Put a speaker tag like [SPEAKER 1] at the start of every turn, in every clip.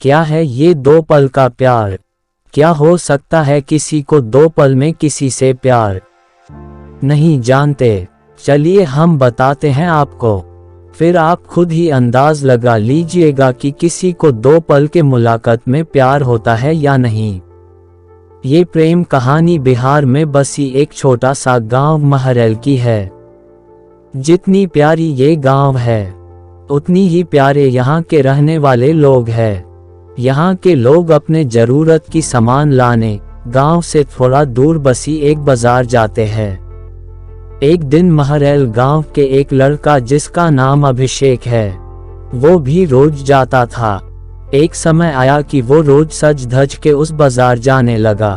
[SPEAKER 1] क्या है ये 2 पल का प्यार? क्या हो सकता है किसी को 2 पल में किसी से प्यार? नहीं जानते? चलिए हम बताते हैं आपको, फिर आप खुद ही अंदाज लगा लीजिएगा कि किसी को 2 पल के मुलाकात में प्यार होता है या नहीं। ये प्रेम कहानी बिहार में बसी एक छोटा सा गांव महरैल की है। जितनी प्यारी ये गांव है, उतनी ही प्यारे यहाँ के रहने वाले लोग हैं। यहाँ के लोग अपने जरूरत की सामान लाने गांव से थोड़ा दूर बसी एक बाजार जाते हैं। एक दिन महरैल गांव के एक लड़का जिसका नाम अभिषेक है, वो भी रोज जाता था। एक समय आया कि वो रोज सज धज के उस बाजार जाने लगा।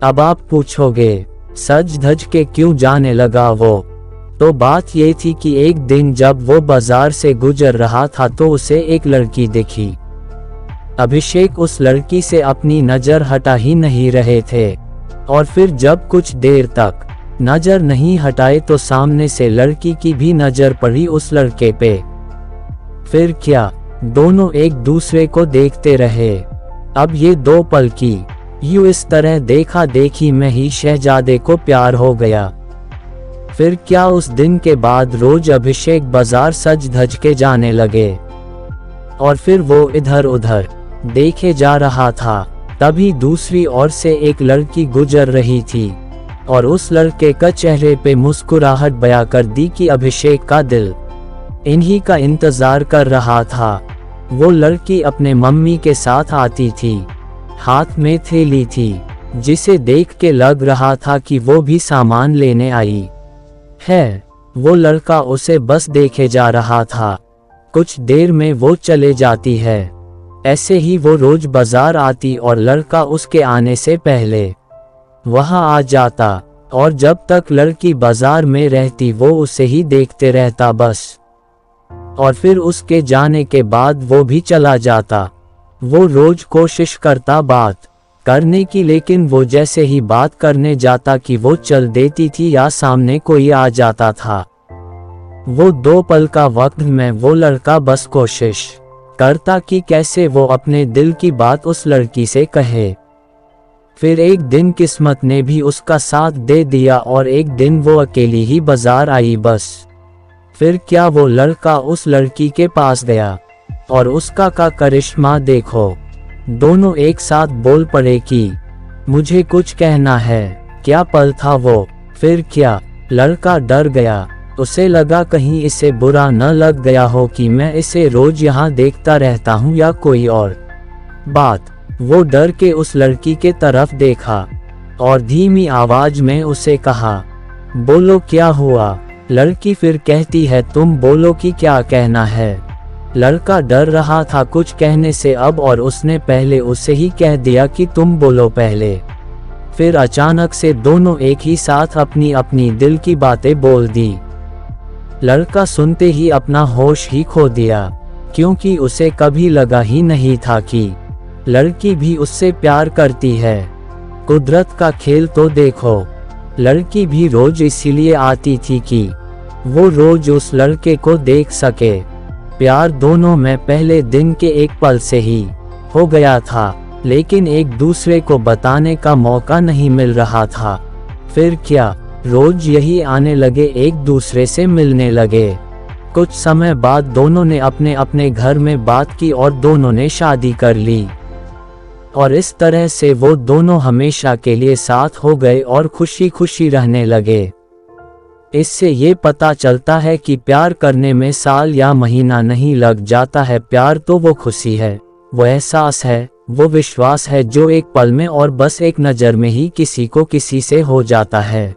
[SPEAKER 1] अब आप पूछोगे सज धज के क्यों जाने लगा वो? तो बात ये थी कि एक दिन जब वो बाजार से गुजर रहा था तो उसे एक लड़की दिखी। अभिषेक उस लड़की से अपनी नज़र हटा ही नहीं रहे थे, और फिर जब कुछ देर तक नज़र नहीं हटाए तो सामने से लड़की की भी नज़र पड़ी उस लड़के पे। फिर क्या, दोनों एक दूसरे को देखते रहे। अब ये 2 पल की यूं इस तरह देखा देखी में ही शहजादे को प्यार हो गया। फिर क्या, उस दिन के बाद रोज अभिषेक बाजार सज धज के जाने लगे, और फिर वो इधर उधर देखे जा रहा था। तभी दूसरी ओर से एक लड़की गुजर रही थी, और उस लड़के का चेहरे पे मुस्कुराहट बयां कर दी कि अभिषेक का दिल इन्हीं का इंतजार कर रहा था। वो लड़की अपने मम्मी के साथ आती थी, हाथ में थैली थी, जिसे देख के लग रहा था कि वो भी सामान लेने आई है। वो लड़का उसे बस देखे जा रहा था। कुछ देर में वो चले जाती है। ऐसे ही वो रोज बाजार आती और लड़का उसके आने से पहले वहां आ जाता, और जब तक लड़की बाजार में रहती वो उसे ही देखते रहता बस। और फिर उसके जाने के बाद वो भी चला जाता। वो रोज कोशिश करता बात करने की, लेकिन वो जैसे ही बात करने जाता कि वो चल देती थी या सामने कोई आ जाता था। वो 2 पल का वक्त में वो लड़का बस कोशिश करता कि कैसे वो अपने दिल की बात उस लड़की से कहे। फिर एक दिन किस्मत ने भी उसका साथ दे दिया और एक दिन वो अकेली ही बाजार आई बस। फिर क्या, वो लड़का उस लड़की के पास गया और उसका का करिश्मा देखो। दोनों एक साथ बोल पड़े कि मुझे कुछ कहना है। क्या पल था वो। फिर क्या, लड़का डर गया। उसे लगा कहीं इसे बुरा न लग गया हो कि मैं इसे रोज यहाँ देखता रहता हूँ या कोई और बात। वो डर के उस लड़की के तरफ देखा और धीमी आवाज में उसे कहा, बोलो क्या हुआ। लड़की फिर कहती है, तुम बोलो कि क्या कहना है। लड़का डर रहा था कुछ कहने से अब, और उसने पहले उसे ही कह दिया कि तुम बोलो पहले। फिर अचानक से दोनों एक ही साथ अपनी अपनी दिल की बातें बोल दी। लड़का सुनते ही अपना होश ही खो दिया, क्योंकि उसे कभी लगा ही नहीं था कि लड़की भी उससे प्यार करती है। कुदरत का खेल तो देखो। लड़की भी रोज इसीलिए आती थी कि वो रोज उस लड़के को देख सके। प्यार दोनों में पहले दिन के एक पल से ही हो गया था, लेकिन एक दूसरे को बताने का मौका नहीं मिल रहा था। फिर क्या, रोज यही आने लगे, एक दूसरे से मिलने लगे। कुछ समय बाद दोनों ने अपने अपने घर में बात की और दोनों ने शादी कर ली, और इस तरह से वो दोनों हमेशा के लिए साथ हो गए और खुशी खुशी रहने लगे। इससे ये पता चलता है कि प्यार करने में साल या महीना नहीं लग जाता है। प्यार तो वो खुशी है, वो एहसास है, वो विश्वास है जो एक पल में और बस एक नज़र में ही किसी को किसी से हो जाता है।